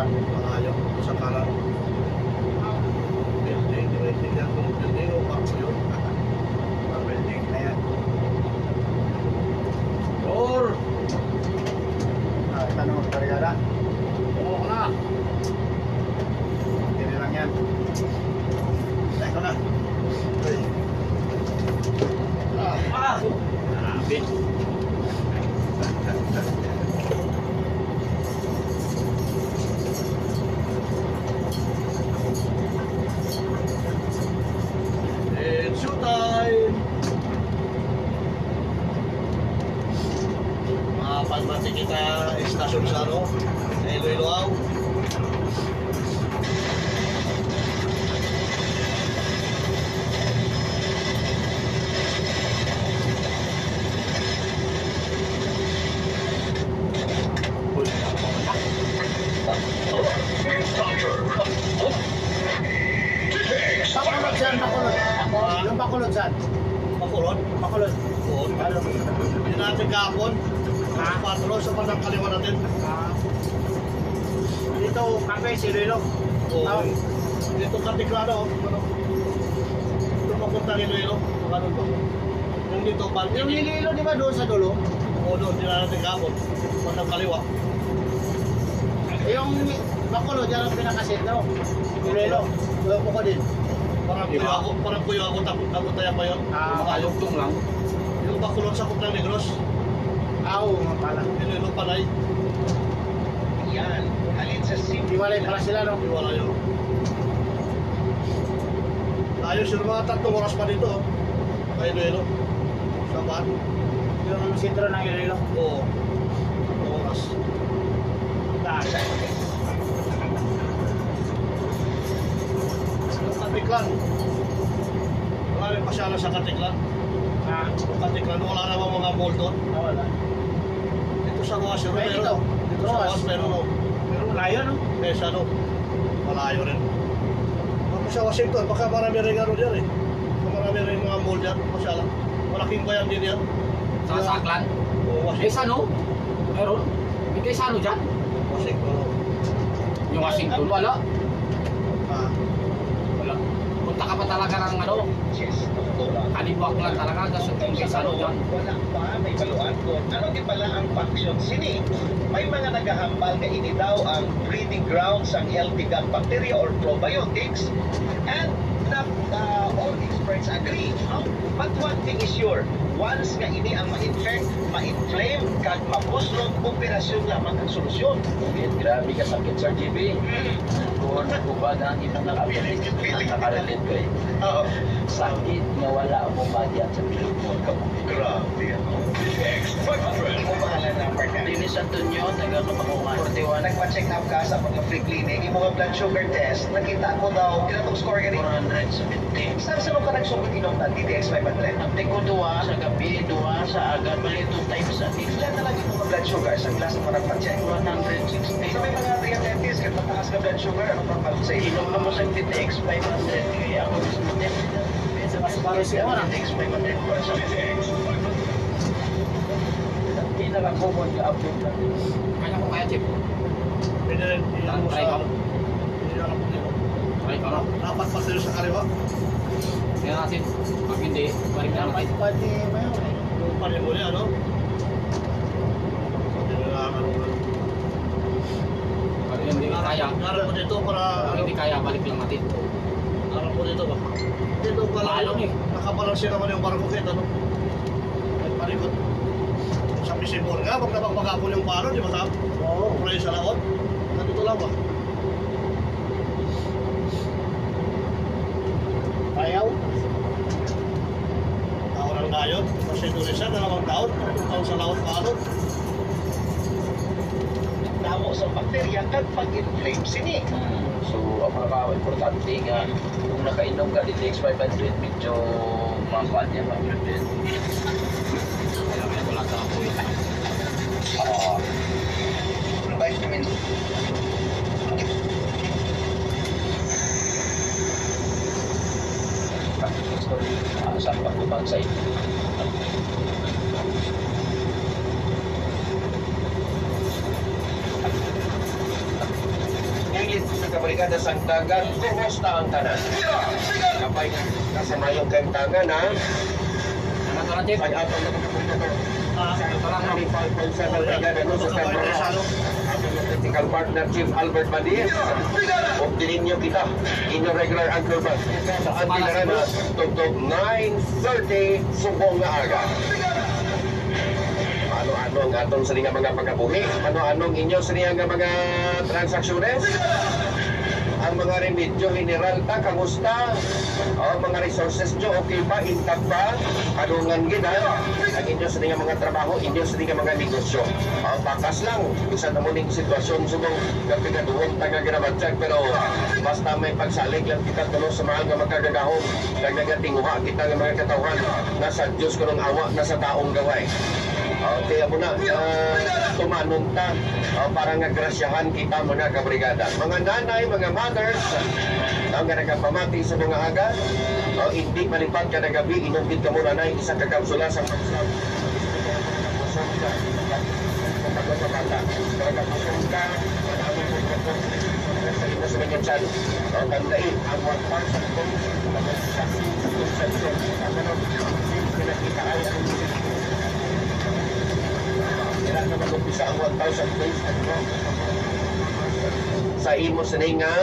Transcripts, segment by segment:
saan? Ayaw sa kanan. Building, building yan. Building o bakso yun. Building na yan. Door! Tanong mo sa karigada? Oo na. Hindi lang yan. Teka na. Okay. Grabe. It's showtime! Mapagmati kita estasyon sa ano, sa Iloilo. Bakulod saan? Bakulod. Yung bakulod saan? Makulod? Bakulod. Oo. Ano? Hindi natin kahapon. Patro sa panang kaliwa natin. Dito, kape, si Lilo. Oo. Dito Katiklano. Ito papunta ni Iloilo. Ano to? Yung dito, Yung Lilo, di ba doon sa dulo? Oo, doon. Hindi natin kahapon. Panang kaliwa. Yung bakulod, yan ang pinakasentro. Lilo. Doon po ko din. Parang kuyo ako, takot tayo pa yun. Makalugtong lang. Yung bakulod sa Kutang Negros. Oo, nga pala. Iloilo Panay. Yan, alin sa sim. Iwalay pala sila, no? Iwala yun. Ayos yung mga 3 oras pa dito. Sa Iloilo. Sa Ban. Yung sentro ng Lilo. Oo. 3 oras. Yung Katiklan. Wala rin pasyala sa Katiklan. Katiklan, wala naman mga mall doon. Wala. Dito sa Roas, Ay, dito. Dito sa Roas, pero no. Pero malayo, no? Eh, sa ano, malayo rin. Ako sa Washington, baka marami rin ano dyan eh. Baka marami rin mga mall dyan, masyala. Malaking bayan din yan. Sa Saklan. Oo, Eh, Washington. sano? Meron? May kay sano dyan? Washington. Yung Washington, wala. Ah, Wala. Punta ka pa talaga ng ano, kalibak lang talaga kasi kung kay sano dyan. Wala pa, may baluan doon. Ano di pala ang faction sini? May mga naghahambal na ini daw ang breeding grounds ang healthy gut bacteria or probiotics. And not all experts agree. But one thing is sure, once nga ini ang ma-infect, ma-inflame, kag mapuslong, operasyon lamang ang solusyon. Grabe ka sakit, Sir JB. Kung nagubad ang ibang nakabilis, nakarelate ko eh. Oo. Sakit nga wala mo badyan sa bilog mo. Grabe. Ang pangalan ng partner? Linis Antonio, taga Kapakungan. 41. Nagpa-check up ka sa mga free clinic, yung mga blood sugar test, nakita mo daw, kinatong score ka rin. 470. Saan ka nagsugot inom ng TDX 500? Ang tiko duwa sa gabi, duwa sa agad, mali 2 times a day. Ilan na lang yung mga blood sugar sa glass mo nagpa-check? 160. So may mga diabetes, kahit mataas ka blood sugar, ano pang bago sa Inom na mo sa TTX 500, kaya ako mismo din. Mas baro siya mo na. TTX 500 para sa TTX. Hindi na lang common ka-update natin. Kaya ko kaya, Chip. pwede rin. Iyan mo Try sa... ko. Iyan mo dito. Try ko na. Dapat pa sila sa kaliwa. Kaya natin. Pag hindi, balik na natin. Pati ba yun? Yung panimuli, ano? Hindi na ano. Pag hindi kaya, Harap ko dito para... pag hindi kaya, balik lang natin. Harap ko dito ba? Dito pala. Mahalo eh. Nakabalansin naman yung barangkukit, ano? At palikot. Sa Pisibor nga, wag na bang magapon yung paro, di ba tam? Oo. Puro yung sa laot. Nandito lang ba? Ayaw. Taon ang dayon. Kasi doon siya, 2 taon. 2 taon sa laot paano? Damo sa bakterya kag pag-inflame sini. So, ang pinaka-importante nga, kung nakainom ka TTX 500, medyo makuha niya, ma-prevent. Kaya may wala sa apoy. Vitamin. Saan pa kumang sa ito? kabrigada sa dagat, kumusta ang tanan? Kapay kasamayong kayong tangan ha? Ano to na, Chief? Pag atong Ito lang, no? 35.7 brigada no sa Camarasa. Political partner Chief Albert Madiez. O dininyo kita, inyong regular anchor bus. Sa Antilara na, tugtog 9:30 subong nga aga. Ano-ano ang atong sa mga pagkabuhi? Ano-ano ang inyo sa mga transaksyones? Ang mga remedyo general ta, kamusta? O mga resources nyo, okay pa, intact pa? Anungan gina? Ang inyo sa mga trabaho, inyo sa mga negosyo. Bakas lang, isa na muling sitwasyon sumong kapikaduhon tanga ginabatsag, pero basta may pagsalig lang kita tulo sa mga magkagagahong, nagagatinguha kita ng mga katawan, nasa Diyos ko ng awa, nasa taong gaway. Kaya mo na, tumanon ta para nga grasyahan kita mga kabrigada. Mga nanay, mga mothers, ang nagapamati sa mga aga, hindi malipat ka na gabi, inumbit ka mo nanay, isang kakapsula sa pagsab. Sa mga chan, tandain ang one part sa kong pinakita ay ang kailangan mag-umpisa ang 1,000 days sa imo sa nga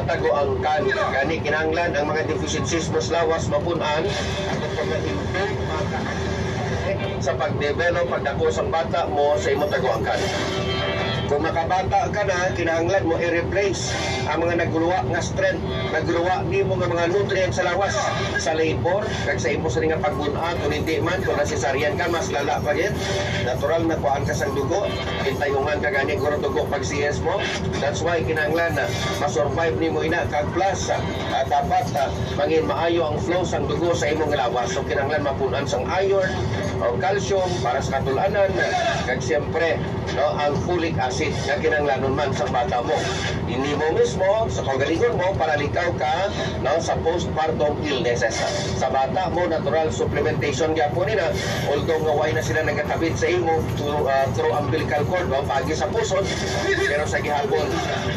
tago ang kan gani kinahanglan ang mga deficiencies mas lawas mapunan at pag-improve sa pag-develop pagdako sa bata mo sa imo tago ang kan. Kung makabata ka na, kinahanglan mo i-replace ang mga naguluwa nga strength, naguluwa ni mo nga mga nutrients sa lawas, sa labor, kag sa imo sa nga pagbuna, kung hindi man, kung nasisaryan ka, mas lala pa rin. Natural na kuhaan ka sa dugo, hintayungan ka gani kung dugo pag CS mo. That's why kinahanglan na masurvive ni mo ina, kag plus, dapat mangin maayo ang flow sa dugo sa imong lawas. So kinahanglan mapunan sang iron, o calcium, para sa katulanan, kag siyempre, no, ang folic acid na kinanglanon man sa bata mo. Hindi mo mismo, sa kagalingon mo, para likaw ka no, sa postpartum illnesses. Sa bata mo, natural supplementation po nila. Although ngaway na sila nagatabit sa imo through umbilical cord, no, pagi sa pusod, pero sa gihapon,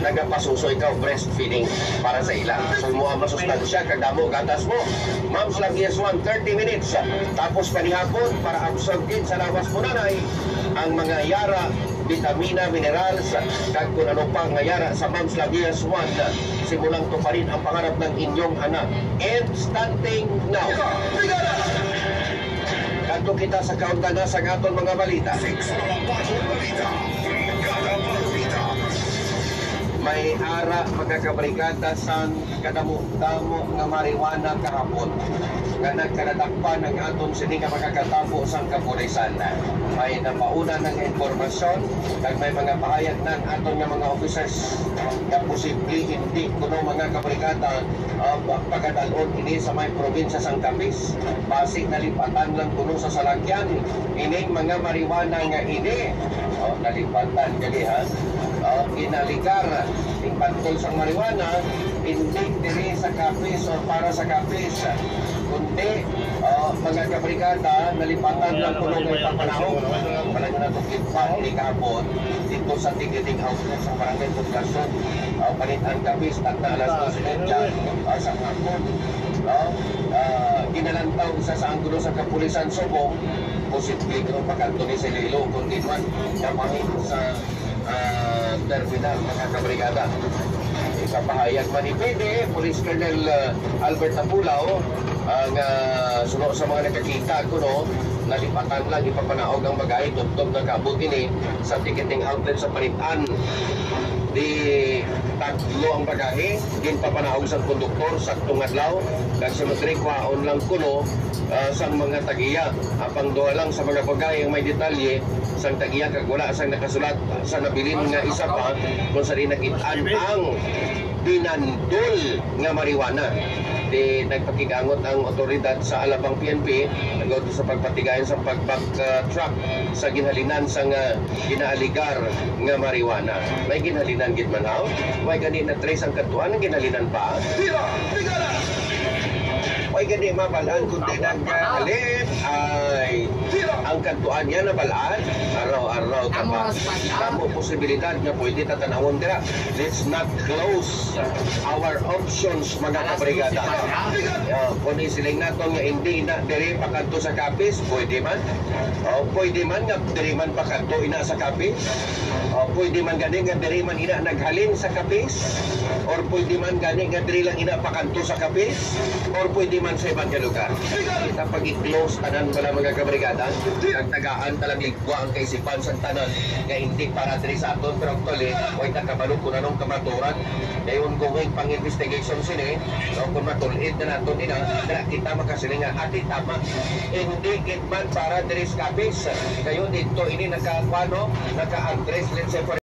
nagapasuso ikaw breastfeeding para sa ila. So mo ang masustansya, kagdamo, gatas mo. Mom's Love ES1, 30 minutes. Tapos panihapon, para absorb din sa lawas mo nanay, ang mga yara, vitamina, minerals, kag kung ano pang ngayara sa Mom's Love ES1, simulang tuparin ang pangarap ng inyong anak. And starting now. Kadto kita sa kaunta na sa aton mga balita. May ara mga kabrigada sa kadamo-damo nga marijuana kahapon nga nagkanatakpan ng aton sini nga makakatapo sa kapulisan. May napauna ng informasyon kag may mga pahayag ng aton nga mga officers na posible hindi kuno mga kabrigada pagkadalon ini sa may probinsya sang Capiz. Basig nalipatan lang kuno sa salakyan ining mga marijuana nga ini nalipatan gali ha. Inaligar yung pantol sa marijuana hindi diri sa Capiz o para sa Capiz kundi mga kabrigada nalipatan lang kuno ng papanahon pala na ito kitpa hindi kahapon dito sa tigiding outlet sa barangay Pagkason panitan Capiz at na alas 2 sa hapon ginalantaw isa sa anggulo sa kapulisan Subong posible kung pagkanto ni Sililo kundi man kamahin sa terminal mga kabrigada. Ikapahayag man ni PD, Police Colonel Albert Apulao ang suno sa mga nakakita ko no, nalipatan lang ipapanaog ang bagay tugtog na kabuti ni sa ticketing outlet sa Panitan. Di tatlo ang bagahe, din papanaog sa konduktor sa tungadlaw, kag siyempre kwaon lang kuno sa mga tagiya. Apang doa lang sa mga bagahe ang may detalye sang tagiya kag wala sang nakasulat sa nabilin nga isa pa kung sa rin nakitaan ang pinandol nga marijuana. Di nagpakigangot ang otoridad sa Alabang PNP nagawad sa pagpatigayan sa pagback truck sa ginhalinan sa ginaaligar nga marijuana. May ginhalinan gid man haw, may ganina trace ang katuan ang ginhalinan pa. ay gani mabalaan kundi nagkalit ay ang kantuan niya nabalaan araw-araw Ang kapag oras pa siya. kamo posibilidad nga pwede tatanawon dira. Let's not close our options mga Alas kabrigada. 12 pa siya. Kung isiling nato nga hindi na diri pakanto sa kapis, pwede man. Pwede man nga diri man pakanto ina sa kapis. Pwede man gani nga diri man ina naghalin sa kapis. Or pwede man gani nga diri lang ina pakanto sa kapis. Or pwede man sa ibang lugar. Kita pag-i-close tanan pala mga kabrigada, ang tagaan talang ligwa ang kaisipan sa tanan nga hindi para diri sa aton pero actually way nakabalo kung anong kamaturan. Dayon going pang-investigation sini, kung matulid na nato nila, na kita makasiling nga ati tama. Hindi gid man para diri sa kapis. Kayo dito ini naka-address let's say for